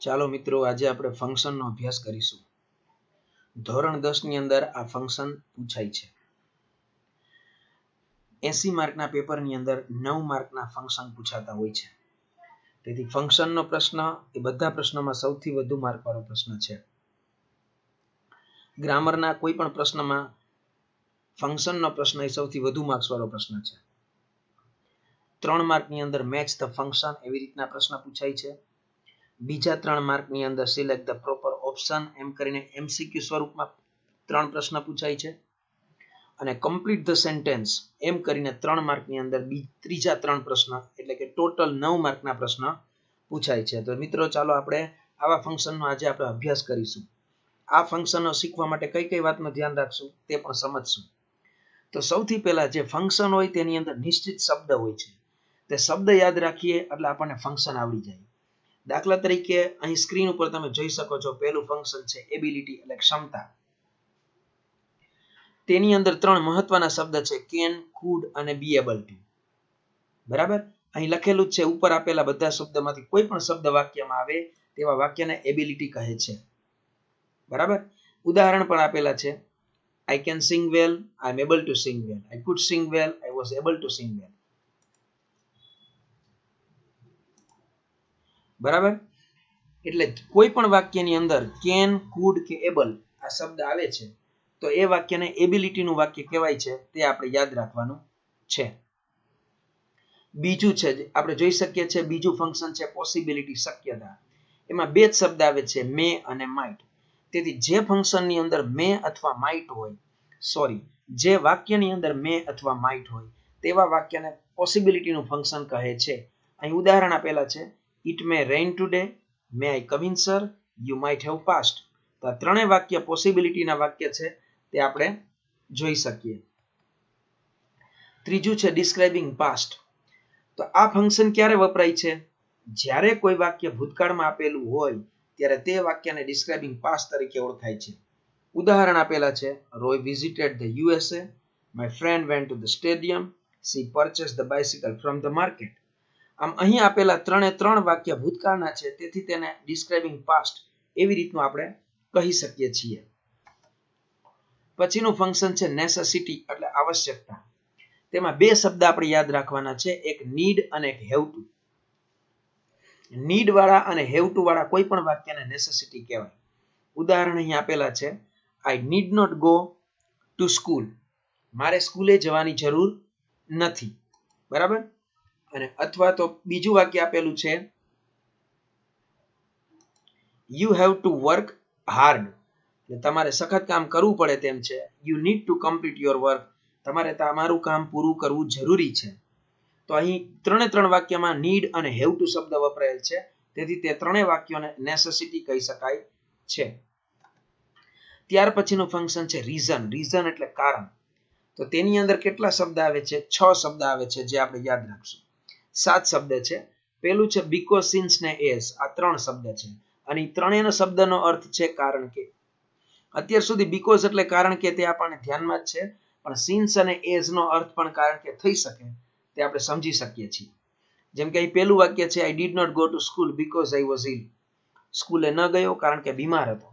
ચાલો મિત્રો, આજે આપણે ફંક્શનનો અભ્યાસ કરીશું. ધોરણ 10 ની અંદર આ ફંક્શન પૂછાય છે. 80 માર્કના પેપરની અંદર 9 માર્કના ફંક્શન પૂછાતા હોય છે. તેથી ફંક્શનનો પ્રશ્ન એ બધા પ્રશ્નોમાં સૌથી વધુ માર્કવાળો પ્રશ્ન છે. ગ્રામરના કોઈ પણ પ્રશ્નમાં ફંક્શનનો પ્રશ્ન એ સૌથી વધુ માર્ક્સવાળો પ્રશ્ન છે. 3 માર્કની અંદર મેચ ધ ફંક્શન એવી રીતના પ્રશ્ન પૂછાય છે. બીજા 3 માર્કની અંદર સિલેક્ટ ધ પ્રોપર ઓપ્શન એમ કરીને એમસીક્યુ સ્વરૂપમાં 3 પ્રશ્ન પૂછાય છે. અને કમ્પ્લીટ ધ સેન્ટેન્સ એમ કરીને 3 માર્કની અંદર ત્રીજા 3 પ્રશ્ન એટલે કે ટોટલ 9 માર્કના પ્રશ્ન પૂછાય છે. તો મિત્રો, ચાલો આપણે આવા ફંક્શનનો આજે આપણે અભ્યાસ કરીશું. આ ફંક્શનો શીખવા માટે કઈ કઈ વાતનું ધ્યાન રાખશું તે પણ સમજશું. તો સૌથી પહેલા જે ફંક્શન હોય તેની અંદર નિશ્ચિત શબ્દ હોય છે. તે શબ્દ યાદ રાખીએ એટલે આપણને ફંક્શન આવડી જાય. દાખલા તરીકે અહીં સ્ક્રીન ઉપર તમે જોઈ શકો છો, પહેલું ફંક્શન છે એબિલિટી એટલે ક્ષમતા. તેની અંદર 3 મહત્વના શબ્દ છે કેન, કુડ અને બી એબલ ટુ. બરાબર, અહીં લખેલું છે ઉપર આપેલા બધા શબ્દમાંથી કોઈ પણ શબ્દ વાક્યમાં આવે તેવા વાક્યને એબિલિટી કહે છે. બરાબર, ઉદાહરણ પણ આપેલા છે. I can sing well, I am able to sing well. I could sing well, I was able to sing well. બરાબર, એટલે કોઈ પણ વાક્યની અંદર કેન, કુડ કે એબલ આ શબ્દ આવે છે તો એ વાક્યને એબિલિટીનું વાક્ય કહેવાય છે. તે આપણે યાદ રાખવાનું છે. બીજું છે આપણે જોઈ શકીએ છીએ, બીજું ફંક્શન છે પોસિબિલિટી શક્યતા. એમાં બે જ શબ્દ આવે છે મે અને માઇટ. તેથી જે ફંક્શનની અંદર મે અથવા માઇટ હોય, જે વાક્યની અંદર મે અથવા માઇટ હોય તેવા વાક્યને પોસિબિલિટીનું ફંક્શન કહે છે. અહીં ઉદાહરણ આપેલા છે. It may rain today, may I come in sir, you might have passed. તો આ ત્રણેય વાક્ય પોસિબિલિટીના વાક્ય છે, તે આપણે જોઈ શકીએ. ત્રીજું છે ડિસ્ક્રાઇબિંગ પાસ્ટ. તો આ ફંક્શન ક્યારે વપરાય છે? જ્યારે કોઈ વાક્ય ભૂતકાળમાં આપેલું હોય ત્યારે તે વાક્યને ડિસ્ક્રાઇબિંગ પાસ્ટ તરીકે ઓળખાય છે. ઉદાહરણ આપેલા છે. Roy visited the USA, my friend went to the stadium, she purchased the bicycle from the market. આમ અહીં આપેલા 3 વાક્ય ભૂતકાળના છે, તેથી તેને ડિસ્ક્રાઇબિંગ પાસ્ટ એવી રીતનું આપણે કહી શકીએ છીએ. પછીનું ફંક્શન છે નેસેસિટી એટલે આવશ્યકતા. તેમાં બે શબ્દ આપણે યાદ રાખવાના છે, એક નીડ અને એક હેવ ટુ. નીડ વાળા અને હેવ ટુ વાળા કોઈ પણ વાક્યને નેસેસિટી કહેવાય. ઉદાહરણ અહીં આપેલા છે. I need not go to school. મારે સ્કૂલે જવાની જરૂર નથી. બરાબર, અને અથવા તો બીજું વાક્ય આપેલું છે you have to work hard. એટલે તમારે સખત કામ કરવું પડે તેમ છે. you need to complete your work. તમારે તમારું કામ પૂરું કરવું જરૂરી છે. તો અહીં 3 વાક્યમાં નીડ અને હેવ ટુ શબ્દ વપરાયેલ છે, તેથી તે ત્રણેય વાક્યોને નેસેસિટી કહી શકાય છે. ત્યાર પછીનું ફંક્શન છે રીઝન. રીઝન એટલે કારણ. તો તેની અંદર કેટલા શબ્દ આવે છે? 6 શબ્દ આવે છે, જે આપણે યાદ રાખશું. 7 શબ્દ છે. પેલું છે બીકોઝ, સિન્સ ને એઝ. આ 3 શબ્દ છે અને ત્રણેયનો શબ્દનો અર્થ છે કારણ કે. અત્યાર સુધી બીકોઝ એટલે કારણ કે તે આપણને ધ્યાનમાં જ છે, પણ સિન્સ અને એઝ નો અર્થ પણ કારણ કે થઈ શકે તે આપણે સમજી શકીએ છીએ. જેમ કે અહીં પેલું વાક્ય છે I did not go to school because I was ill. સ્કૂલે ન ગયો કારણ કે બીમાર હતો.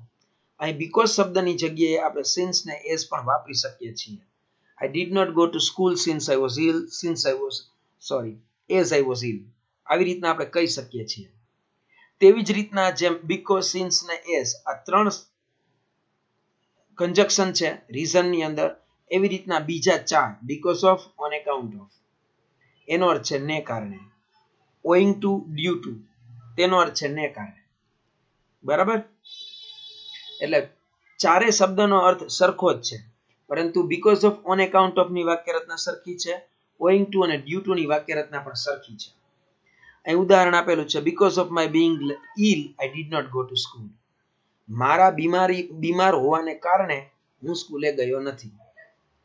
અહીં બીકોઝ શબ્દની જગ્યાએ આપણે સિન્સ ને એઝ પણ વાપરી શકીએ છીએ. I did not go to school since I was ill, as I was ill. આવી રીતના આપણે કહી શકીએ છીએ. તેવી જ રીતના જેમ બીકોઝ, સિન્સ ને એઝ આ 3 કંજક્શન છે રીઝન ની અંદર, એવી રીતના બીજા 4 because of, on account of એનો અર્થ છે ને કારણે. ઓઇંગ ટુ, ડ્યુ ટુ તેનો અર્થ છે ને કારણે. બરાબર, એટલે ચારે શબ્દનો અર્થ સરખો જ છે, પરંતુ because of, on account of ની વાક્યરચના સરખી છે. ઓઇંગ ટુ અને ડ્યુ ટુ ની વાક્યરચના પણ સરખી છે. અહીં ઉદાહરણ આપેલું છે because of my being ill I did not go to school. મારા બીમાર હોવાને કારણે હું સ્કૂલે ગયો નથી.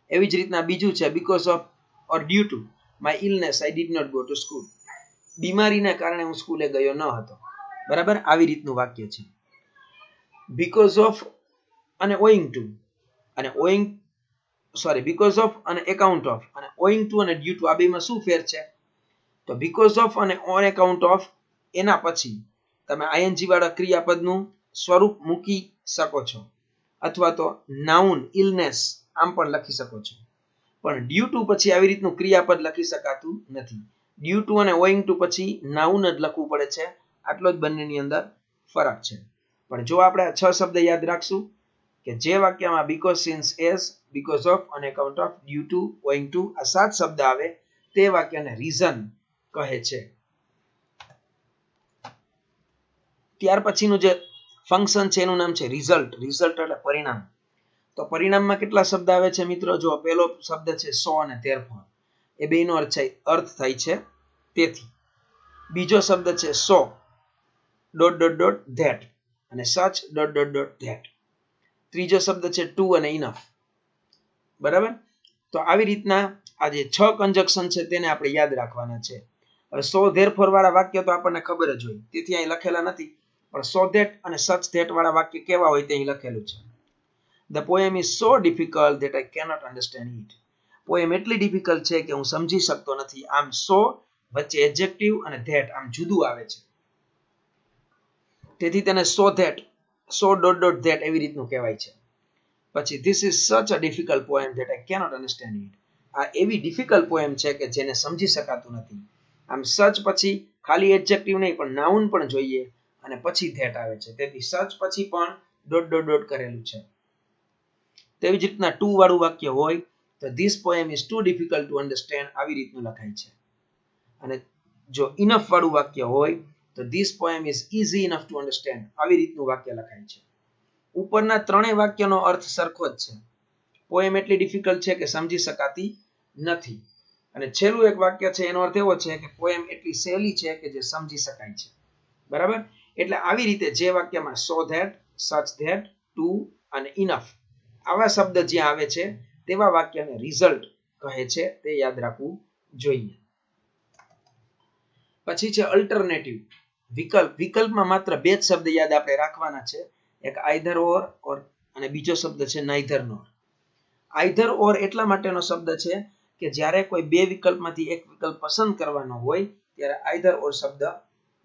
એવી જ રીતના બીજું છે because of or due to my illness I did not go to school. બીમારીને કારણે હું સ્કૂલે ગયો ન હતો. બરાબર, આવી રીતનું વાક્ય છે. બીકોઝ ઓફ અને ઓઇંગ ટુ અને બીકોઝ ઓફ અને એકાઉન્ટ ઓફ અને ઓઇંગ ટુ અને ડ્યુ ટુ આ બેમાં શું ફેર છે? તો બીકોઝ ઓફ અને ઓન એકાઉન્ટ ઓફ એના પછી તમે આઈએનજી વાળા ક્રિયાપદનું સ્વરૂપ મૂકી શકો છો, અથવા તો નાઉન ઇલનેસ આમ પણ લખી શકો છો. પણ ડ્યુ ટુ પછી આવી રીતનું ક્રિયાપદ લખી શકાતું નથી. ડ્યુ ટુ અને ઓઈંગ ટુ પછી નાઉન જ લખવું પડે છે. આટલો જ બંનેની અંદર ફરક છે. પણ જો આપણે આ 6 શબ્દ યાદ રાખશું કે જે વાક્યમાં because, since, as, because of, on account of, due to, owing to આ 7 શબ્દ આવે તે વાક્યને રીઝન કહે છે. ત્યાર પછીનું જે ફંક્શન છે એનું નામ છે રિઝલ્ટ. રિઝલ્ટ એટલે પરિણામ. તો પરિણામમાં કેટલા શબ્દ આવે છે મિત્રો? જો પહેલો શબ્દ છે સો અને therefore, એ બેનો અર્થ થાય છે તેથી. બીજો શબ્દ છે સો ડોટ ડોટ ડોટ ધેટ અને સચ ડોટ ડોટ ડોટ ધેટ. ત્રીજો શબ્દ છે ટુ અને ઇનફ. બરાબર? તો આવી રીતના આ જે 6 કંજક્શન છે તેને આપણે યાદ રાખવાના છે. હવે સો therefore વાળા વાક્ય તો આપણને ખબર જ હોય, તેથી અહીં લખેલા નથી. પણ સો ધેટ અને સચ ધેટ વાળા વાક્ય કેવા હોય તે અહીં લખેલું છે. The poem is so difficult that I cannot understand it. Poem એટલી ડિફિકલ્ટ છે કે હું સમજી શકતો નથી. આમ સો વચ્ચે એડજેક્ટિવ અને ધેટ આમ જુદું આવે છે, તેથી તેને so that, so dot dot that એવી રીતનું કહેવાય છે. પછી this is such a difficult poem that I cannot understand it. આ એવી ડિફિકલ્ટ પોએમ છે કે જેને સમજી શકાતું નથી. આમ સચ પછી ખાલી એડજેક્ટિવ નહીં પણ નાઉન પણ જોઈએ અને પછી ધેટ આવે છે, તેથી સચ પછી પણ ડોટ ડોટ ડોટ કરેલું છે. તેવી જ રીતના ટુ વાળું વાક્ય હોય તો this poem is too difficult to understand આવી રીતનું લખાય છે. અને જો ઇનફ વાળું વાક્ય હોય તો this poem is easy enough to understand આવી રીતનું વાક્ય લખાય છે. ઉપરના ત્રણેય વાક્યનો અર્થ સરખો જ છે. પોએમ એટલી ડિફિકલ્ટ છે કે સમજી શકાતી નથી. અને છેલ્લું એક વાક્ય છે એનો અર્થ એવો છે કે પોએમ એટલી સહેલી છે કે જે સમજી શકાય છે. બરાબર? એટલે આવી રીતે જે વાક્યમાં સો ધેટ, સચ ધેટ, ટુ અને ઇનફ આવા શબ્દ જ્યાં આવે છે તેવા વાક્યને રિઝલ્ટ કહે છે, તે યાદ રાખવું જોઈએ. પછી છે અલ્ટરનેટિવ, વિકલ્પ. વિકલ્પમાં માત્ર બે જ શબ્દ યાદ આપણે રાખવાના છે, એક આઈધર ઓર અને બીજો શબ્દ છે નાઈધર નોર. આઈધર ઓર એટલા માટેનો શબ્દ છે કે જ્યારે કોઈ બે વિકલ્પમાંથી એક વિકલ્પ પસંદ કરવાનો હોય ત્યારે આઈધર ઓર શબ્દ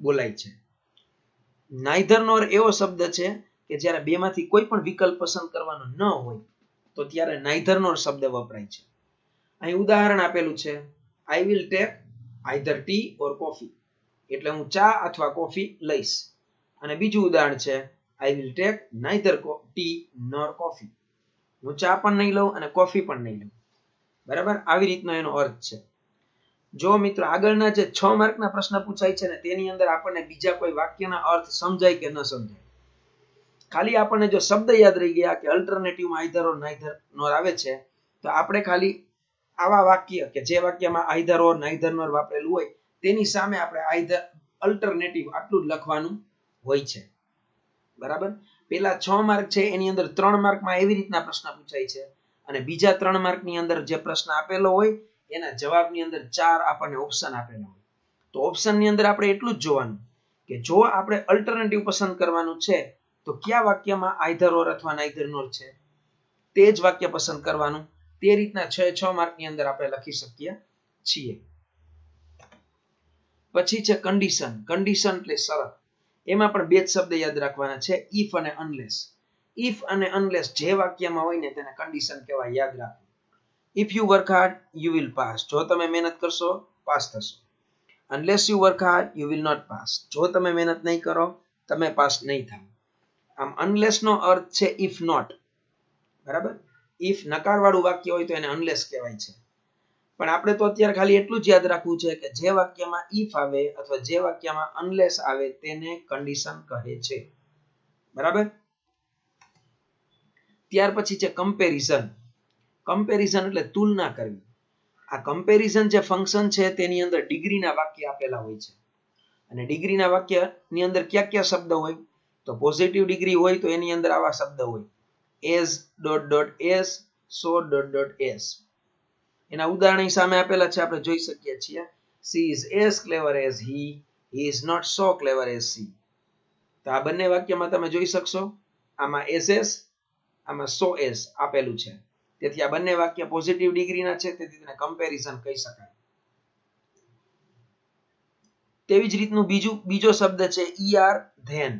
બોલાય છે. નાઈધર નોર એવો શબ્દ છે કે જ્યારે બેમાંથી કોઈ પણ વિકલ્પ પસંદ કરવાનો ન હોય તો ત્યારે નાઈધર નોર શબ્દ વપરાય છે. અહીં ઉદાહરણ આપેલું છે, I will tech either T or coffee, એટલે હું ચા અથવા કોફી લઈશ. અને બીજું ઉદાહરણ છે, I will take neither tea nor coffee, હું ચા પણ નહીં લઉં અને કોફી પણ નહીં લઉં. બરાબર? આવી રીતનો એનો અર્થ છે. જો મિત્રો આગળના જે 6 માર્કના પ્રશ્ન પૂછાય છે ને તેની અંદર આપણને બીજા કોઈ વાક્યના અર્થ સમજાય કે ન સમજાય, ખાલી આપણને જો શબ્દ યાદ રહી ગયા કે અલ્ટરનેટિવમાં આઈધર ઓર નાઈધર નોર આવે છે તો આપણે ખાલી આવા વાક્ય કે જે વાક્યમાં આઈધર ઓર નાઈધર નોર વાપરેલું હોય તેની સામે આપણે આઈધર અલ્ટરનેટિવ આટલું જ લખવાનું હોય છે. બરાબર? પેલા 6 માર્ક છે એની અંદર 3 માર્કમાં એવી રીતના પ્રશ્ન પૂછાય છે અને બીજા 3 માર્કની અંદર જે પ્રશ્ન આપેલો હોય એના જવાબની અંદર 4 આપણને ઓપ્શન આપેલા હોય. તો ઓપ્શનની અંદર આપણે એટલું જ જોવાનું કે જો આપણે અલ્ટરનેટિવ પસંદ કરવાનું છે તો કયા વાક્યમાં આઈધર ઓર અથવા નાઈધર નોર છે તે જ વાક્ય પસંદ કરવાનું. તે રીતના 6 માર્કની અંદર આપણે લખી શકીએ છીએ. પછી છે કન્ડિશન. કન્ડિશન એટલે શરત. એમાં પણ બે જ શબ્દ યાદ રાખવાના છે, ઇફ અને અનલેસ. ઇફ અને અનલેસ જે વાક્યમાં હોય ને તેને કન્ડિશન કહેવાય, યાદ રાખવું. If you work hard you will pass, જો તમે મહેનત કરશો પાસ થશો. Unless you work hard you will not pass, જો તમે મહેનત નહીં કરો તમે પાસ નહીં થાવ. આમ અનલેસ નો અર્થ છે ઇફ નોટ. બરાબર? ઇફ નકાર વાળું વાક્ય હોય તો એને અનલેસ કહેવાય છે. પણ આપણે તો અત્યારે ખાલી એટલું જ યાદ રાખવું છે કે જે વાક્યમાં ઇફ આવે અથવા જે વાક્યમાં અનલેસ આવે તેને કન્ડિશન કહે છે. બરાબર? ત્યાર પછી છે કમ્પેરિઝન. કમ્પેરિઝન એટલે તુલના કરવી. આ કમ્પેરિઝન જે ફંક્શન છે તેની અંદર ડિગ્રીના વાક્ય આપેલા હોય છે. અને ડિગ્રીના વાક્યની અંદર કયા કયા શબ્દ હોય તો પોઝિટિવ ડિગ્રી હોય તો એની અંદર આવા શબ્દ હોય, એઝ ડોટ ડોટ એઝ, સો ડોટ ડોટ એઝ. એના ઉદાહરણ સામે આપેલા છે, આપણે જોઈ શકીએ છીએ. she is as clever as he is not so clever as she. તો આ બંને વાક્યમાં તમે જોઈ શકશો, આમાં એસ, આમાં સો એસ આપેલું છે. તેથી આ બંને વાક્ય પોઝિટિવ ડિગ્રીના છે, તેથી તેને કમ્પેરિઝન કહી શકાય. તેવી જ રીતનું બીજો શબ્દ છે ER ધેન.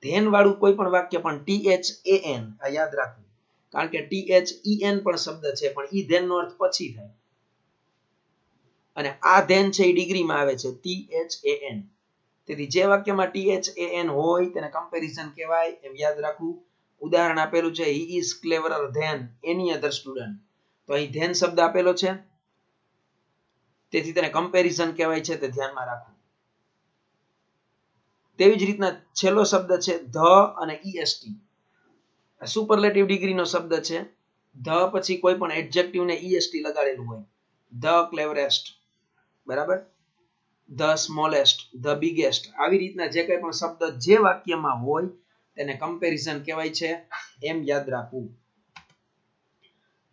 ધેન વાળું કોઈ પણ વાક્ય પણ THAN આ યાદ રાખવું, કારણ કે THEN પણ શબ્દ છે પણ ઈ ધેન નો અર્થ પછી થાય, અને આ ધેન છે એ ડિગ્રીમાં આવે છે THAN. તેથી જે વાક્યમાં THAN હોય તેને કમ્પેરિઝન કહેવાય એમ યાદ રાખવું. ઉદાહરણ આપેલું છે he is cleverer than any other student. તો અહીં ધેન શબ્દ આપેલો છે તેથી તેને કમ્પેરિઝન કહેવાય છે, તે ધ્યાનમાં રાખવું. તેવી જ રીતના છેલ્લો શબ્દ છે ધ અને EST. આ સુપરલેટિવ ડિગ્રીનો શબ્દ છે. ધ પછી કોઈ પણ એડજેક્ટિવ ને EST લગાડેલું હોય. ધ ક્લેવરેસ્ટ, બરાબર, ધ સ્મોલેસ્ટ, ધ બિગેસ્ટ, આવી રીતના જે કંઈ પણ શબ્દ જે વાક્યમાં હોય તેને કમ્પેરિઝન કહેવાય છે એમ યાદ રાખવું.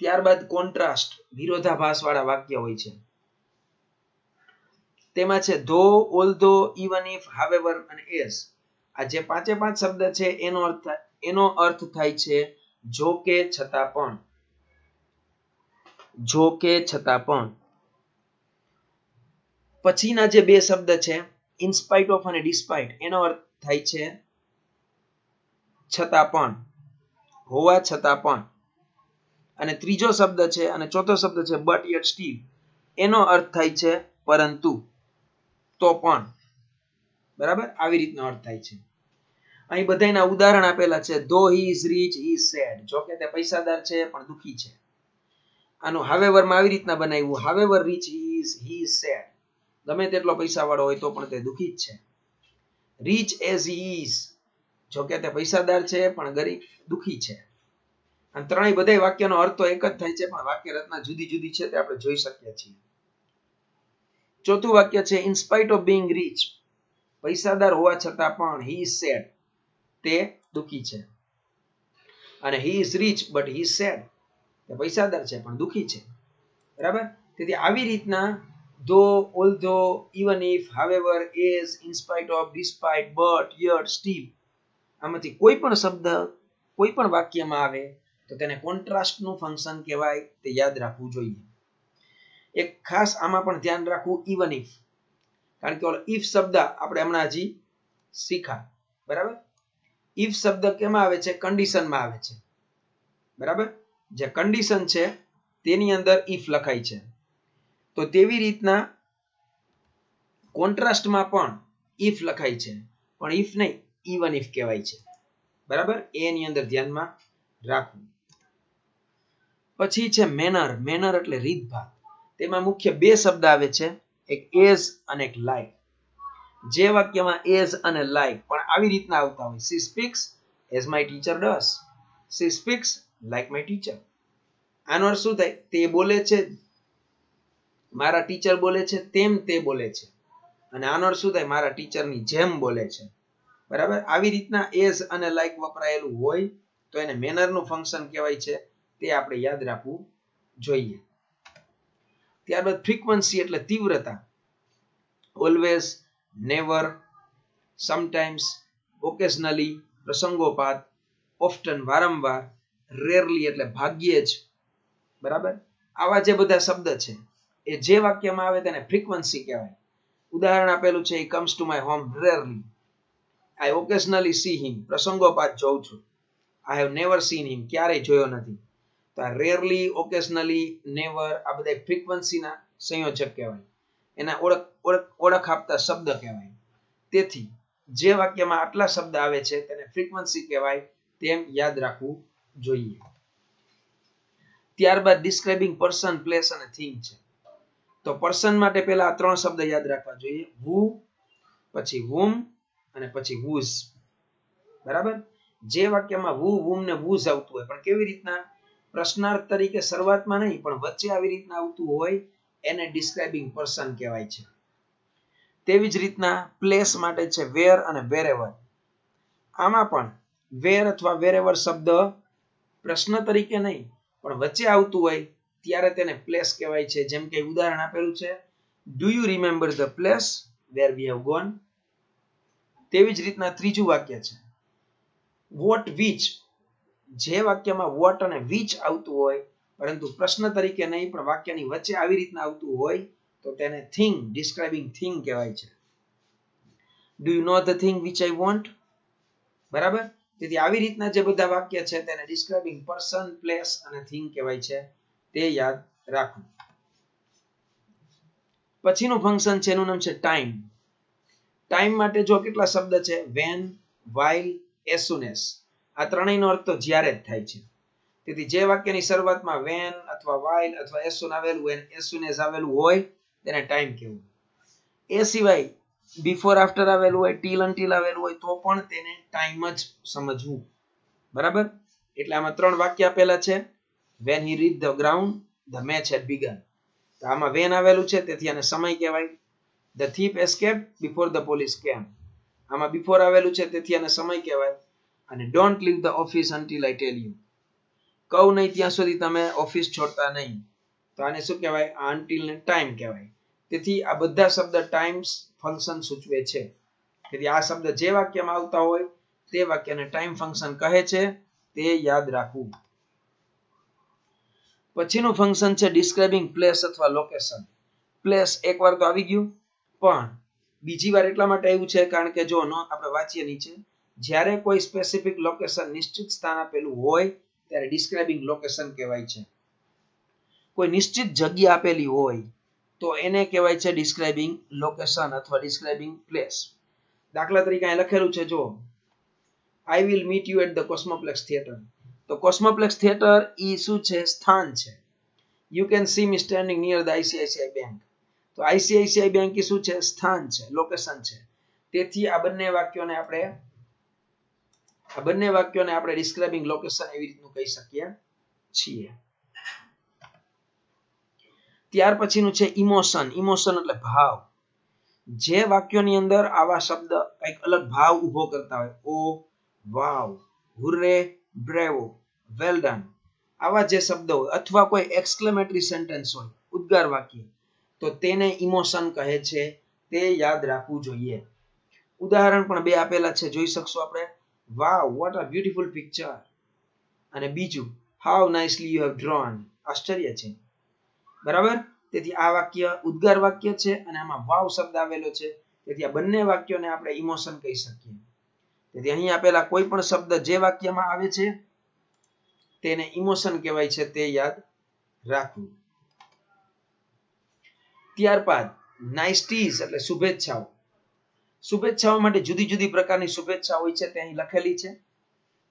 ત્યારબાદ કોન્ટ્રાસ્ટ, વિરોધાભાસ વાળા વાક્ય હોય છે. તેમાં છે ધો, ઓલ્ધો, ઇવન ઇફ, હાવેવર અને એઝ. આ જે પાંચે પાંચ શબ્દ છે એનો અર્થ થાય છે જો કે, છતાં પણ. જો કે, છતાં પણ. પછીના જે બે શબ્દ છે ઇન સ્પાઇટ ઓફ અને ડિસ્પાઇટ, એનો અર્થ થાય છે છતાં પણ, હોવા છતાં પણ. અને ત્રીજો શબ્દ છે અને ચોથો શબ્દ છે બટ યટ સ્ટીલ, એનો અર્થ થાય છે પરંતુ, તો પણ, બરાબર, આવી રીતનો અર્થ થાય છે. અહીં બધાના ઉદાહરણ આપેલા છે. Though he is rich he is sad, જો કે તે પૈસાદાર છે પણ દુખી છે. આનું હાવેવર માં આવી રીતના બનાવ્યું, however rich he is sad, ગમે તેટલો પૈસા વાળો હોય તો પણ તે દુખી જ છે. રીચ એઝ હી ઇઝ, જો કે તે પૈસાદાર છે પણ ગરીબ દુખી છે. અને ત્રણેય બધા વાક્યનો અર્થ તો એક જ થાય છે પણ વાક્ય રચના જુદી જુદી છે, તે આપણે જોઈ શકીએ છીએ. ચોથું વાક્ય છે in spite of being rich, પૈસાદાર હોવા છતાં પણ હી ઇઝ સેડ, તે દુખી છે. અને he is rich but he is sad, તે પૈસાદાર છે પણ દુખી છે, બરાબર. તેથી આવી રીતના though, although, even if, however, as, in spite of, despite, but, yet, still, આમાંથી કોઈ પણ શબ્દ કોઈ પણ વાક્યમાં આવે તો તેને કોન્ટ્રાસ્ટનું ફંક્શન કહેવાય, તે યાદ રાખવું જોઈએ. એક ખાસ આમાં પણ ધ્યાન રાખવું ઇવન ઇફ, કારણ કે ઓલો ઇફ શબ્દ આપણે હમણાં હજી શીખા, બરાબર. ઇફ શબ્દ કેમાં આવે છે? કન્ડિશનમાં આવે છે, બરાબર. જે કન્ડિશન છે તેની અંદર ઇફ લખાય છે. તો તેવી રીતના કોન્ટ્રાસ્ટમાં પણ ઇફ લખાય છે, પણ ઇફ નહીં, ઇવન ઇફ કહેવાય છે, બરાબર. એની અંદર ધ્યાનમાં રાખવું. પછી છે મેનર. મેનર એટલે રીતભાત. તેમાં મુખ્ય બે શબ્દ આવે છે, એક એઝ અને એક લાઈક. જે વાક્યમાં એઝ અને લાઈક પણ આવી રીતના આવતા હોય, she speaks as my teacher does, she speaks like my teacher. આનો અર્થ શું થાય? તે બોલે છે, મારા ટીચર બોલે છે તેમ તે બોલે છે. અને આનો અર્થ શું થાય? મારા ટીચરની જેમ બોલે છે, બરાબર. આવી રીતના એઝ અને લાઈક વપરાયેલું હોય તો એને મેનરનું ફંક્શન કહેવાય છે, તે આપણે યાદ રાખવું જોઈએ. ત્યારબાદ ફ્રીક્વન્સી એટલે તીવ્રતા. ઓલવેઝ, નેવર, સમટાઈમ્સ, ઓકેશનલી પ્રસંગોપાત, ઓફ્ટન વારંવાર, રેરલી એટલે ભાગ્યે જ, બરાબર. આવા જે બધા શબ્દ છે એ જે વાક્યમાં આવે તેને ફ્રીક્વન્સી કહેવાય. ઉદાહરણ આપેલું છે, he comes to my home rarely, I occasionally see him, પ્રસંગોપાત જોઉં છું. I have never seen him, ક્યારેય જોયો નથી. તો આ રેરલી, ઓકેશનલી, નેવર આ બધા ફ્રીક્વન્સીના સંયોજક કહેવાય, એના ઓળખ આપતા શબ્દ કહેવાય. તેથી જે વાક્યમાં આટલા શબ્દ આવે છે તેને ફ્રીક્વન્સી કહેવાય, તેમ યાદ રાખવું જોઈએ. ત્યારબાદ ડિસ્ક્રાઇબિંગ પર્સન, પ્લેસ અને થિંગ છે. તો પર્સન માટે પહેલા આ ત્રણ શબ્દ યાદ રાખવા જોઈએ, who, પછી whom અને પછી whose, બરાબર. જે વાક્યમાં who, whom ને whose આવતું હોય, પણ કેવી રીતના? પ્રશ્નાર્થ તરીકે શરૂઆતમાં નહીં, પણ વચ્ચે આવી રીતના આવતું હોય એને ડિસ્ક્રાઇબિંગ પર્સન કહેવાય છે. તેવી જ રીતના પ્લેસ માટે છે વેર અને વેરેવર. આમાં પણ વેર અથવા વેરેવર શબ્દ પ્રશ્ન તરીકે નહીં પણ વચ્ચે આવતું હોય ત્યારે તેને પ્લેસ કહેવાય છે. જેમ કે ઉદાહરણ આપેલું છે, do you remember the place where we have gone. તેવી જ રીતના ત્રીજું વાક્ય છે વોટ વિચ. જે વાક્યમાં વોટ અને વિચ આવતું હોય પરંતુ પ્રશ્ન તરીકે નહીં પણ વાક્યની વચ્ચે આવી રીતના આવતું હોય તો તેને થિંગ, ડિસ્ક્રાઇબિંગ થિંગ કહેવાય છે. Do you know the thing which I want. બરાબર. તેથી આવી રીતના જે બધા વાક્ય છે તેને ડિસ્ક્રાઇબિંગ પર્સન, પ્લેસ અને થિંગ કહેવાય છે, તે યાદ રાખો. પછીનું ફંક્શન છે એનું નામ છે ટાઈમ. ટાઈમ માટે જો કેટલા શબ્દ છે? When, while, as soon as. આ ત્રણેયનો અર્થ તો જ્યારે જ થાય છે. તેથી જે વાક્યની શરૂઆતમાં વેન અથવા વાઇલ અથવા એઝ સૂન આવેલું હોય, એઝ સૂન એઝ આવેલું હોય તેને ટાઈમ કહેવું. એ સિવાય બિફોર આફ્ટર આવેલું હોય, ટીલ અનટીલ આવેલું હોય તો પણ તેને ટાઈમ જ સમજવું. બરાબર. એટલે આમાં ત્રણ વાક્ય આપેલા છે. When he reach the ground the match had began. તો આમાં વેન આવેલું છે તેથી આને સમય કહેવાય. The thief escaped before the police came. આમાં બિફોર આવેલું છે તેથી આને સમય કહેવાય. અને don't leave the office until I tell you. કહું નહીં ત્યાં સુધી તમે ઓફિસ છોડતા નહીં. તો આને શું કહેવાય? આ અનટિલ ને ટાઈમ કહેવાય. તેથી આ બધા શબ્દ ટાઈમ્સ ફંક્શન સૂચવે છે. તેથી આ શબ્દ જે વાક્યમાં આવતા હોય તે વાક્યને ટાઈમ ફંક્શન કહે છે, તે યાદ રાખવું. પછીનું ફંક્શન છે ડિસ્ક્રાઇબિંગ પ્લેસ અથવા લોકેશન. પ્લેસ એકવાર તો આવી ગયું, પણ બીજી વાર એટલા માટે આવ્યું છે કારણ કે જો આપણે વાંચીએ નીચે, જ્યારે કોઈ સ્પેસિફિક લોકેશન નિશ્ચિત સ્થાન આપેલું હોય ત્યારે ડિસ્ક્રાઇબિંગ લોકેશન કહેવાય છે. કોઈ નિશ્ચિત જગ્યા આપેલી હોય તો એને કહેવાય છે ડિસ્ક્રાઇબિંગ લોકેશન અથવા ડિસ્ક્રાઇબિંગ પ્લેસ. દાખલા તરીકે અહીં લખેલું છે જો, I will meet you at the Cosmoplex theatre. તો કોસ્મોપ્લેક્સ થિયેટર ઈ શું છે? સ્થાન છે. You can see me standing near the ICICI bank. તો આઈસીઆઈસીઆઈ બેંક ઈ શું છે? સ્થાન છે, લોકેશન છે. તેથી આ બંને વાક્યોને આપણે ડિસ્ક્રાઇબિંગ લોકેશન એવી રીતનું કહી શકીએ છીએ. ત્યાર પછીનું છે ઇમોશન. ઇમોશન એટલે ભાવ. જે વાક્યોની અંદર આવા શબ્દ કંઈક અલગ ભાવ ઉભો કરતા હોય, ઓ, વાવ, હુર્રે, બ્રેવો, વેલ ડન, આવા જે શબ્દ હોય અથવા કોઈ એક્સક્લેમેટરી સેન્ટેન્સ હોય, ઉદ્ગાર વાક્ય, તો તેને ઇમોશન કહે છે, તે યાદ રાખવું જોઈએ. ઉદાહરણ પણ બે આપેલા છે, જોઈ શકશો આપણે. વાવ, વોટ અ બ્યુટીફુલ પિક્ચર. અને બીજું, how nicely you have drone. આશ્ચર્ય છે. બરાબર. તેથી આ વાક્ય ઉદ્ગાર વાક્ય છે અને આમાં વાવ શબ્દ આવેલો છે. તેથી આ બંને વાક્યોને આપણે ઇમોશન કહી શકીએ. તેથી અહીં આપેલા કોઈ પણ શબ્દ જે વાક્યમાં આવે છે તેને ઇમોશન કહેવાય છે, તે યાદ રાખવું. ત્યારબાદ નાઇસ્ટીઝ એટલે શુભેચ્છાઓ. શુભેચ્છાઓ માટે જુદી જુદી પ્રકારની શુભેચ્છા હોય છે, તે અહીં લખેલી છે.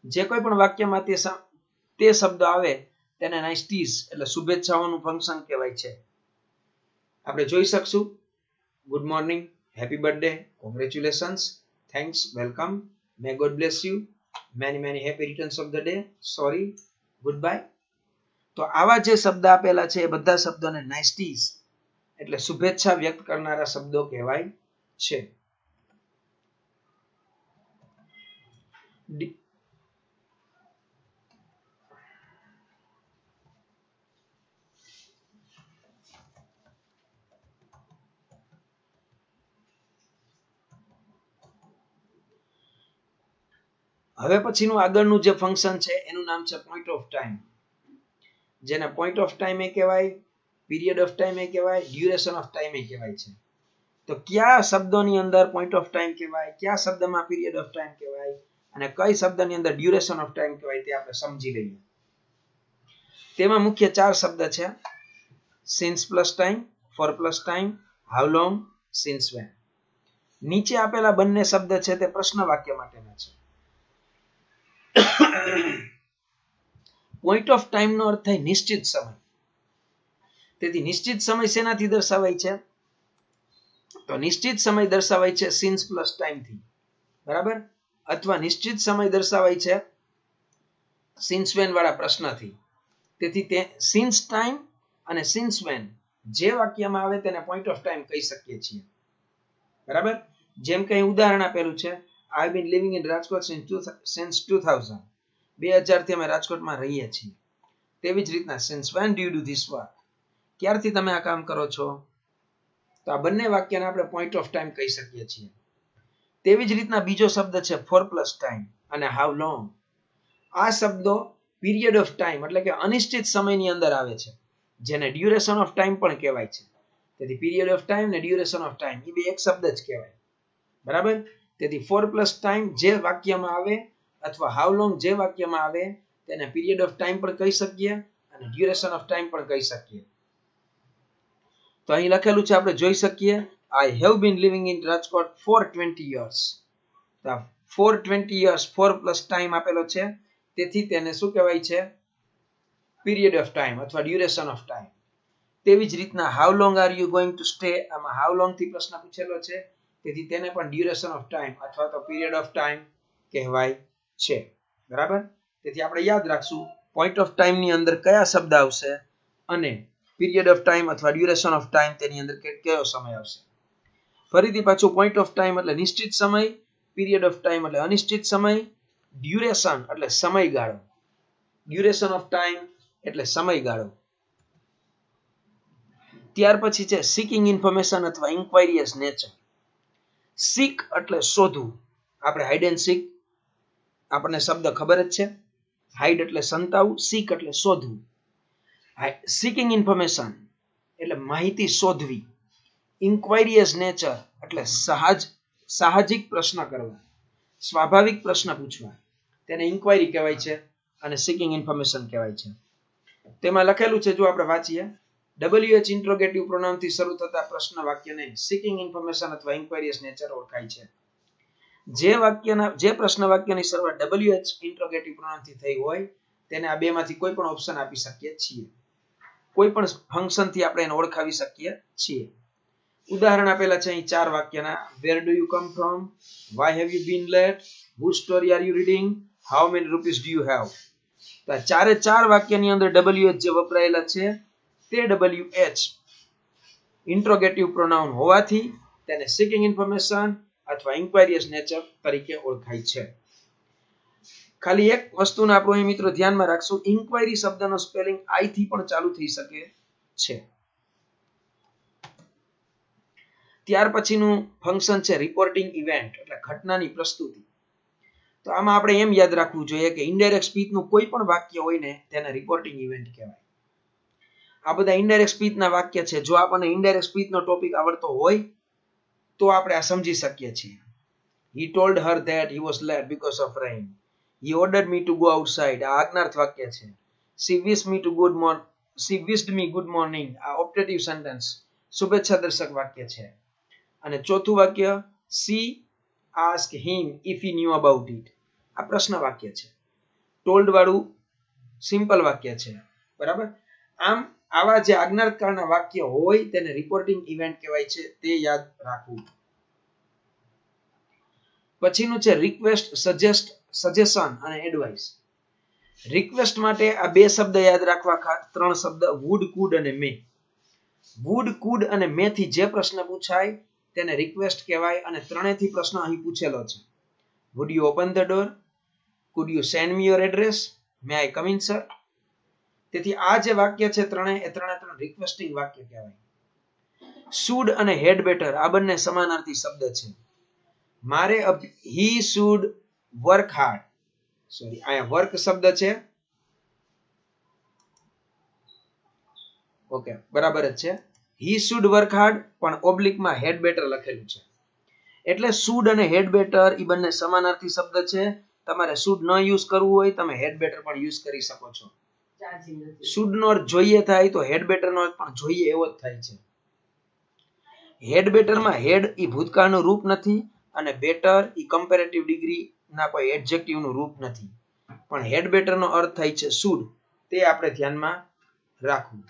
જે કોઈ પણ વાક્યમાં તે શબ્દ આવે તેને નાઇસ્ટીઝ એટલે શુભેચ્છાઓનું ફંક્શન કહેવાય છે. આપણે જોઈ શકશું, good morning, happy birthday, congratulations, thanks, welcome, May God bless you, many many happy returns of the day, sorry, good bye. તો આવા જે શબ્દ આપેલા છે એ બધા શબ્દોને નાઇસ્ટીઝ એટલે શુભેચ્છા વ્યક્ત કરનારા શબ્દો કહેવાય છે. હવે પછીનું આગળનું જે ફંક્શન છે એનું નામ છે પોઈન્ટ ઓફ ટાઈમ. જેને પોઈન્ટ ઓફ ટાઈમ એ કહેવાય, પીરિયડ ઓફ ટાઈમ એ કહેવાય, ડ્યુરેશન ઓફ ટાઈમ એ કહેવાય છે. તો કયા શબ્દોની અંદર પોઈન્ટ ઓફ ટાઈમ કહેવાય, કયા શબ્દમાં પીરિયડ ઓફ ટાઈમ કહેવાય અને કઈ શબ્દની અંદર ડ્યુરેશન ઓફ ટાઈમ કહેવાય તે આપણે સમજી લઈએ. તેમાં મુખ્ય 4 શબ્દ છે: since plus time, for plus time, how long, since when. નીચે આપેલા બંને શબ્દ છે તે પ્રશ્ન વાક્ય માટેના છે. પોઈન્ટ ઓફ ટાઈમ નો અર્થ થાય નિશ્ચિત સમય. તેથી નિશ્ચિત સમય શેનાથી દર્શાવાય છે? તો નિશ્ચિત સમય દર્શાવાય છે સિન્સ પ્લસ ટાઈમ થી. બરાબર. અથવા નિશ્ચિત સમય દર્શાવાય છે સિન્સ વેન વાળા પ્રશ્નથી. તેથી તે સિન્સ ટાઈમ અને સિન્સ વેન જે વાક્યમાં આવે તેને પોઈન્ટ ઓફ ટાઈમ કહી શકીએ છીએ. બરાબર. જેમ કે ઉદાહરણ આપેલું છે, આઈ બીન લિવિંગ ઇન રાજકોટ સિન્સ 2000. 2000 થી અમે રાજકોટમાં રહીએ છીએ. તેવી જ રીતના since when do you do this work, ક્યારથી તમે આ કામ કરો છો? તો આ બંને વાક્યને આપણે પોઈન્ટ ઓફ ટાઈમ કહી શકીએ છીએ. તેવી જ રીતના બીજો શબ્દ છે ફોર પ્લસ ટાઈમ અને હાઉ લોંગ. આ શબ્દો પીરિયડ ઓફ ટાઈમ એટલે કે અનિશ્ચિત સમયની અંદર આવે છે, જેને ડ્યુરેશન ઓફ ટાઈમ પણ કહેવાય છે. તેથી પીરિયડ ઓફ ટાઈમ ને ડ્યુરેશન ઓફ ટાઈમ એ બે એક શબ્દ જ કહેવાય. બરાબર. તેથી ફોર પ્લસ ટાઈમ જે વાક્યમાં આવે અથવા હાઉ લોંગ જે વાક્યમાં આવે તેને પીરિયડ ઓફ ટાઈમ પણ કહી શકીએ અને ડ્યુરેશન ઓફ ટાઈમ પણ કહી શકીએ. તો અહીં લખેલું છે, આપણે જોઈ શકીએ, I have been living in Rajkot for 20 years. તો for 20 years, for plus time આપેલો છે, તેથી તેને શું કહેવાય છે? પીરિયડ ઓફ ટાઈમ અથવા ડ્યુરેશન ઓફ ટાઈમ. તેવી જ રીતના how long are you going to stay, આમાં હાઉ લોંગ થી પ્રશ્ન પૂછેલો છે, તેથી તેને પણ ડ્યુરેશન ઓફ ટાઈમ અથવા તો પીરિયડ ઓફ ટાઈમ કહેવાય છે. બરાબર. તેથી આપણે યાદ રાખશું પોઈન્ટ ઓફ ટાઈમ ની અંદર કયા શબ્દ આવશે અને પીરિયડ ઓફ ટાઈમ અથવા ડ્યુરેશન ઓફ ટાઈમ તેની અંદર કયો સમય આવશે. ફરીથી પાછું, પોઈન્ટ ઓફ ટાઈમ એટલે નિશ્ચિત સમય, પીરિયડ ઓફ ટાઈમ એટલે અનિશ્ચિત સમય, ડ્યુરેશન એટલે સમયગાળો, ડ્યુરેશન ઓફ ટાઈમ એટલે સમયગાળો. ત્યાર પછી છે સીકિંગ ઇન્ફોર્મેશન અથવા ઇન્ક્વાયરી એઝ નેચર. સીક એટલે શોધવું, આપણે હાઇડ એન્ડ સીક આપણને શબ્દ ખબર જ છે. હાઇડ એટલે સંતાવવું, સીક એટલે શોધવું. સીકિંગ ઇન્ફોર્મેશન એટલે માહિતી શોધવી. ઇન્ક્વાયરી એઝ નેચર એટલે સાહજિક પ્રશ્ન કરવા, સ્વાભાવિક પ્રશ્ન પૂછવા, તેને ઇન્ક્વાયરી કહેવાય છે અને સીકિંગ ઇન્ફોર્મેશન કહેવાય છે. તેમાં લખેલું છે, જો આપણે વાંચીએ, WH ઇન્ટ્રોગેટિવ પ્રોનાઉન થી શરૂ થતા પ્રશ્ન વાક્યને સીકિંગ ઇન્ફોર્મેશન અથવા ઇન્ક્વાયરી એઝ નેચર ઓળખાય છે. જે પ્રશ્ન વાક્યની શરૂઆત WH ઇન્ટ્રોગેટિવ પ્રોનાઉન થી થઈ હોય તેને આ બેમાંથી કોઈ પણ ઓપ્શન આપી શકીએ છીએ. કોઈ પણ ફંક્શન થી આપણે એને ઓળખાવી શકીએ છીએ. ઉદાહરણ આપેલા છે અહીં 4 વાક્યના. Where do you come from? Why have you been late? Whose story are you reading? How many rupees do you have? તો આ 4 વાક્યની અંદર WH જે વપરાયેલા છે તે WH ઇન્ટ્રોગેટિવ પ્રોનાઉન હોવાથી તેને સીકિંગ ઇન્ફોર્મેશન અથવા ઇન્ક્વાયરી એઝ નેચર તરીકે ઓળખાય છે. ખાલી એક વસ્તુને આપણે અહીં મિત્રો ધ્યાનમાં રાખશું, ઇન્ક્વાયરી શબ્દનો સ્પેલિંગ આઈ થી પણ ચાલુ થઈ શકે છે. ત્યાર પછીનું ફંક્શન છે રિપોર્ટિંગ ઇવેન્ટ એટલે ઘટનાની પ્રસ્તુતિ. તો આમાં આપણે એમ યાદ રાખવું જોઈએ કે ઇનડાયરેક્ટ સ્પીચનું કોઈ પણ વાક્ય હોય ને તેને રિપોર્ટિંગ ઇવેન્ટ કહેવાય. આ બધા ઇનડાયરેક્ટ સ્પીચના વાક્ય છે. જો આપણને ઇનડાયરેક્ટ સ્પીચનો ટોપિક આવડતો હોય તો આપણે આ સમજી શકીએ છીએ. He told her that he was late because of rain. He ordered me to go outside. આ આજ્ઞાર્થ વાક્ય છે. She wished me good morning. આ ઓપ્ટેટિવ સેન્ટેન્સ શુભેચ્છા દર્શક વાક્ય છે. અને ચોથું વાક્ય she asked him if he knew about it. આ પ્રશ્ન વાક્ય છે. ટોલ્ડ વાળું સિમ્પલ વાક્ય છે. બરાબર. આમ આવા જે આજ્ઞાર્થ કાળના વાક્ય હોય તેને રિપોર્ટિંગ ઇવેન્ટ કહેવાય છે, તે યાદ રાખવું. પછીનું છે રિક્વેસ્ટ, સજેસ્ટ, સજેશન અને એડવાઇસ. રિક્વેસ્ટ માટે આ 2 શબ્દ યાદ રાખવા, 3 શબ્દ વુડ, કુડ અને મે. વુડ, કુડ અને મે થી જે પ્રશ્ન પૂછાય તેને રિક્વેસ્ટ કહેવાય અને ત્રણેયથી પ્રશ્ન અહીં પૂછેલો છે. Would you open the door? Could you send me your address? May I come in sir? તેથી આ જે વાક્ય છે ત્રણે રિક્વેસ્ટિંગ વાક્ય કહેવાય. શુડ અને હેડ બેટર આ બંને સમાનાર્થી શબ્દ છે. મારે he should work hard. Sorry, અહીંયા વર્ક શબ્દ છે. ઓકે, બરાબર જ છે. he should work hard પણ ઓબ્લિકમાં હેડ બેટર લખેલું છે. એટલે શુડ અને હેડ બેટર એ બંને સમાનાર્થી શબ્દ છે. તમારે શુડ ન યુઝ કરવું હોય તમે હેડ બેટર પણ યુઝ કરી શકો છો. શુડ નો અર્થ જોઈએ થાય તો હેડ બેટર નો અર્થ પણ જોઈએ એવો જ થાય છે. હેડ બેટર માં હેડ એ ભૂતકાળનું રૂપ નથી અને બેટર એ કમ્પેરેટિવ ડિગ્રી ના કોઈ એડજેક્ટિવ નું રૂપ નથી. પણ હેડ બેટર નો અર્થ થાય છે શુડ, તે આપણે ધ્યાનમાં રાખવું.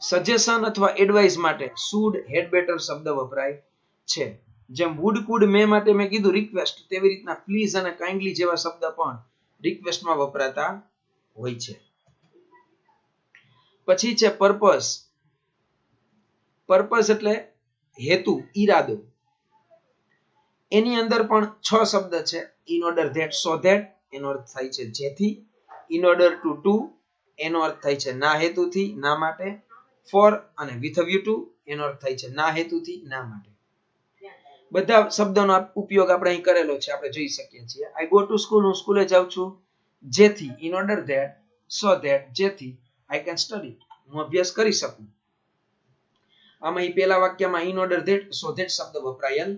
સજેશન અથવા એડવાઇસ માટે શુડ, હેડ બેટર શબ્દ વપરાય છે. જેમ વુડ, કુડ, મે માટે મેં કીધું રિક્વેસ્ટ, તેવી રીતના પ્લીઝ અને કાઇન્ડલી જેવા શબ્દ પણ રિક્વેસ્ટમાં વપરાતા હોય છે. પછી છે પર્પસ. પર્પસ એટલે હેતુ, ઈરાદો. એની અંદર પણ 6 શબ્દ છે. In order that, so that એનો અર્થ થાય છે જેથી. ઇન ઓર્ડર ટુ, એનો અર્થ થાય છે ના હેતુથી, ના માટે. ફોર અને વિથ અ વ્યૂ ટુ એનો અર્થ થાય છે ના હેતુથી, ના માટે. બધા શબ્દોનો ઉપયોગ આપણે અહીં કરેલો છે, આપણે જોઈ શકીએ છીએ. આઈ ગો ટુ સ્કૂલ, હું સ્કૂલે જાઉં છું જેથી. In order that, so that જેથી. આઈ કેન સ્ટડી, હું અભ્યાસ કરી શકું. આમાં અહીં પહેલા વાક્યમાં in order that so that શબ્દ વપરાયેલ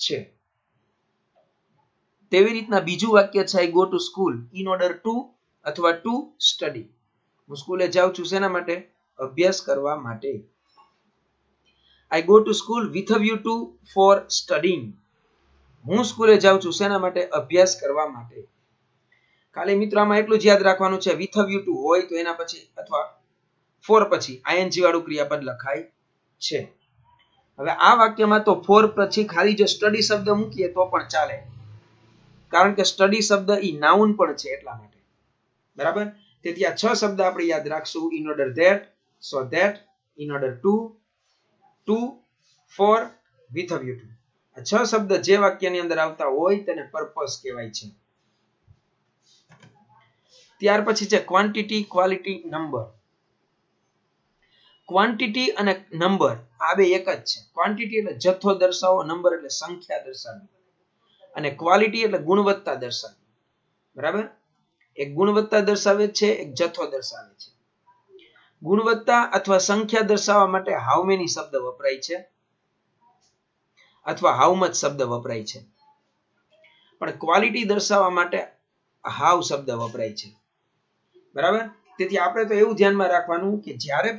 છે. તેવી રીતના બીજું વાક્ય છે I go to school in order to અથવા to study. હું સ્કૂલે જાઉં છું શેના માટે? અભ્યાસ કરવા માટે. I go to school with a view to for studying. હું સ્કૂલે જાઉં છું શેના માટે? અભ્યાસ કરવા માટે. ખાલી મિત્રો આમાં એટલું જ યાદ રાખવાનું છે with a view to હોય તો એના પછી અથવા for પછી ing વાળું ક્રિયાપદ લખાય છે. હવે આ વાક્યમાં તો for પછી ખાલી જો સ્ટડી શબ્દ મૂકીએ તો પણ ચાલે, કારણ કે સ્ટડી શબ્દ ઈ નાઉન પણ છે એટલા માટે. બરાબર? તેથી આ 6 શબ્દ આપણે યાદ રાખશું: in order that, so that, in order to, for, with a view to. આ 6 શબ્દ જે વાક્યની અંદર આવતા હોય તેને પર્પસ કહેવાય છે. ત્યાર પછી છે ક્વોન્ટિટી, ક્વોલિટી, નંબર. ક્વોન્ટિટી અને નંબર આ બે એક જ છે. ક્વોન્ટિટી એટલે જથ્થો દર્શાવો, નંબર એટલે સંખ્યા દર્શાવવી, અને ક્વોલિટી એટલે ગુણવત્તા દર્શાવવી. બરાબર? એક ગુણવત્તા દર્શાવે છે, એક જથ્થો દર્શાવે છે. ગુણવત્તા અથવા સંખ્યા દર્શાવવા માટે હાઉ મેની શબ્દ વપરાય છે અથવા હાઉ મચ શબ્દ વપરાય છે, પણ ક્વોલિટી દર્શાવવા માટે હાઉ શબ્દ વપરાય છે. બરાબર? તેથી આપણે તો એવું ધ્યાનમાં રાખવાનું કે જ્યારે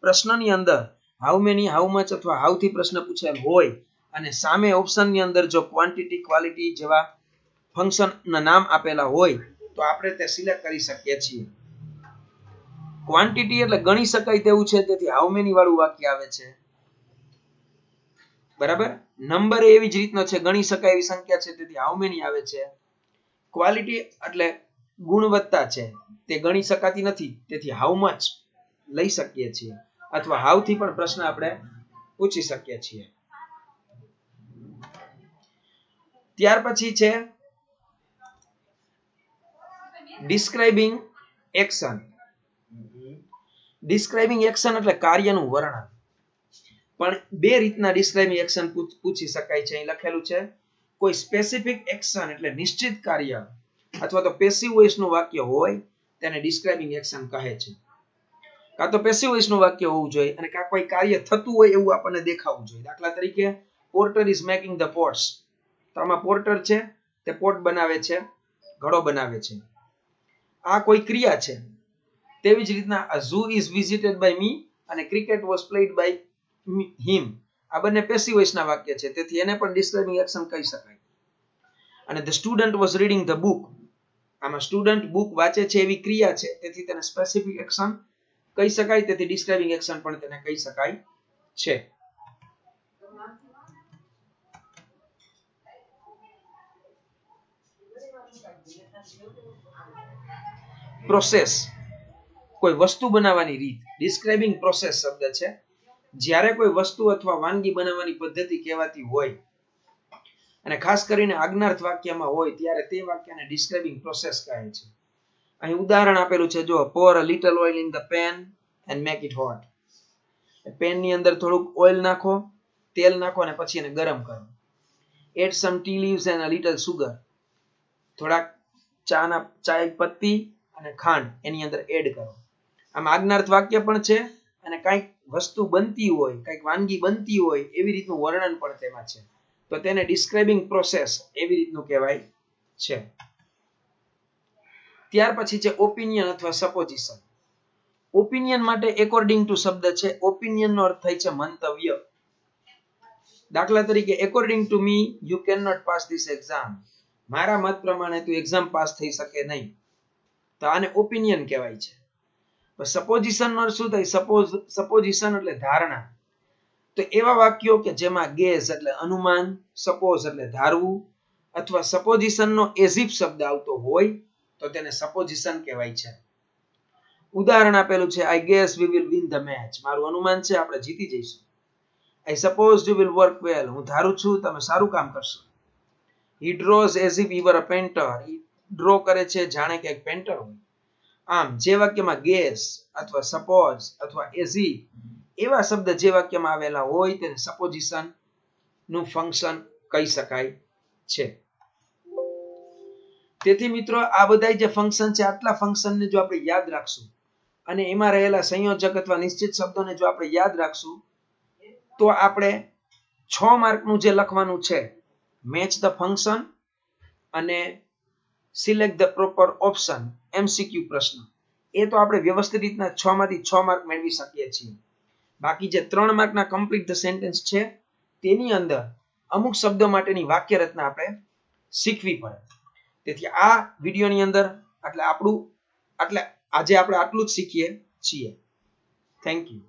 પ્રશ્નની અંદર હાઉ મેની, હાઉ મચ અથવા હાઉ થી પ્રશ્ન પૂછેલ હોય અને સામે ઓપ્શનની અંદર જો ક્વોન્ટિટી, ક્વોલિટી જેવા ફંક્શનના નામ આપેલા હોય તો આપણે તે સિલેક્ટ કરી શકીએ છીએ. ક્વોન્ટિટી એટલે ગણી શકાય તેવું છે, તેથી હાઉ મેની વાળું વાક્ય આવે છે. બરાબર? નંબર એવી જ રીતનો છે, ગણી શકાય એવી સંખ્યા છે, તેથી હાઉ મેની આવે છે. ક્વોલિટી એટલે ગુણવત્તા છે, તે ગણી શકાતી નથી, તેથી હાઉ મચ લઈ શકીએ છીએ, અથવા હાઉ થી પણ પ્રશ્ન આપણે પૂછી શકીએ છીએ. ત્યાર પછી છે ડિસ્ક્રાઇબિંગ એક્શન. ડિસ્ક્રાઇબિંગ એક્શન એટલે કાર્યનું વર્ણન. પણ બે રીતના ડિસ્ક્રાઇબિંગ એક્શન પૂછી શકાય છે. અહીં લખેલું છે કોઈ સ્પેસિફિક એક્શન એટલે નિશ્ચિત કાર્ય અથવા તો પેસિવ વોઇસ નું વાક્ય હોય તેને ડિસ્ક્રાઇબિંગ એક્શન કહે છે. કાં તો પેસિવ વોઇસ નું વાક્ય હોવું જોઈએ અને કાં કોઈ કાર્ય થતું હોય એવું આપણને દેખાવું જોઈએ. દાખલા તરીકે porter is making the pots. તો આમાં પોર્ટર છે, તે પોટ બનાવે છે, ઘડો બનાવે છે. આ કોઈ ક્રિયા છે. તેવી જ રીતના a zoo is visited by me અને cricket was played by him. આ બંને પેસિવ વોઇસ ના વાક્ય છે, તેથી એને પણ ડિસ્ક્રાઇબિંગ એક્શન કહી શકાય. અને the student was reading the book. આમાં સ્ટુડન્ટ બુક વાંચે છે એવી ક્રિયા છે, તેથી તેને સ્પેસિફિક એક્શન કહી શકાય, તેથી ડિસ્ક્રાઇબિંગ એક્શન પણ તેને કહી શકાય છે. પ્રોસેસ, કોઈ વસ્તુ બનાવવાની રીત. ડિસ્ક્રાઇબિંગ પ્રોસેસ શબ્દ છે. જ્યારે કોઈ વસ્તુ અથવા વાનગી બનાવવાની પદ્ધતિ કહેવાતી હોય અને ખાસ કરીને આજ્ઞાર્થ વાક્યમાં હોય ત્યારે તે વાક્યને ડિસ્ક્રાઇબિંગ પ્રોસેસ કહે છે. અહીં ઉદાહરણ આપેલું છે, જો pour a little oil in the pan and make it hot. Pan ની અંદર થોડુંક ઓઇલ નાખો, તેલ નાખો અને પછી એને ગરમ કરો. add some tea leaves and a little sugar. થોડાક ચાય પત્તી અને ખાંડ એની અંદર એડ કરો. આમ આજ્ઞાર્થ વાક્ય પણ છે અને કંઈક વસ્તુ બનતી હોય, કંઈક વાનગી બનતી હોય એવી રીતનું વર્ણન પણ તેમાં છે, તો તેને ડિસ્ક્રાઇબિંગ પ્રોસેસ એવી રીતનું કહેવાય છે. ત્યાર પછી છે ઓપિનિયન અથવા સપોઝિશન. ઓપિનિયન માટે એકોર્ડિંગ ટુ શબ્દ છે. ઓપિનિયન નો અર્થ થાય છે મંતવ્ય. દાખલા તરીકે according to me you can not pass this exam. મારા મત પ્રમાણે તું એક્ઝામ પાસ થઈ શકે નહીં, તો આને ઓપિનિયન કહેવાય છે. સપોઝિશન નો શું થાય? સપોઝિશન એટલે ધારણા. તો એવા વાક્યો કે જેમાં ગેસ એટલે અનુમાન, સપોઝ એટલે ધારવું, અથવા સપોઝિશન નો એઝ ઇફ શબ્દ આવતો હોય તો તેને સપોઝિશન કહેવાય છે. ઉદાહરણ આપેલું છે, I guess we will win the match. મારું અનુમાન છે આપણે જીતી જઈશું. I suppose you will work well. હું ધારું છું તમે સારું કામ કરશો. He draws as if he were a painter. He draw કરે છે જાણે કે એક પેન્ટર હોય. આમ જે વાક્યમાં ગેસ અથવા સપોઝ અથવા એઝ ઇફ એવા શબ્દ જે વાક્યમાં આવેલા હોય તેને સપોઝિશન નું ફંક્શન કહી શકાય છે. તેથી મિત્રો આ બધા જે ફંક્શન છે, આટલા ફંક્શનને જો આપણે યાદ રાખશું અને એમાં રહેલા સંયોજક અથવા નિશ્ચિત શબ્દોને જો આપણે યાદ રાખશું તો આપણે 6 માર્કનું જે લખવાનું છે મેચ ધ ફંક્શન અને select the proper option MCQ પ્રશ્ન, એ તો આપણે વ્યવસ્થિત રીતના 6 માંથી 6 માર્ક મેળવી શકીએ છીએ. બાકી જે 3 માર્કના કમ્પ્લીટ ધ સેન્ટેન્સ છે તેની અંદર અમુક શબ્દો માટેની વાક્ય રચના આપણે શીખવી પડે. તેથી આ વિડીયોની અંદર આજે આપણે આટલું જ શીખીએ છીએ. Thank you.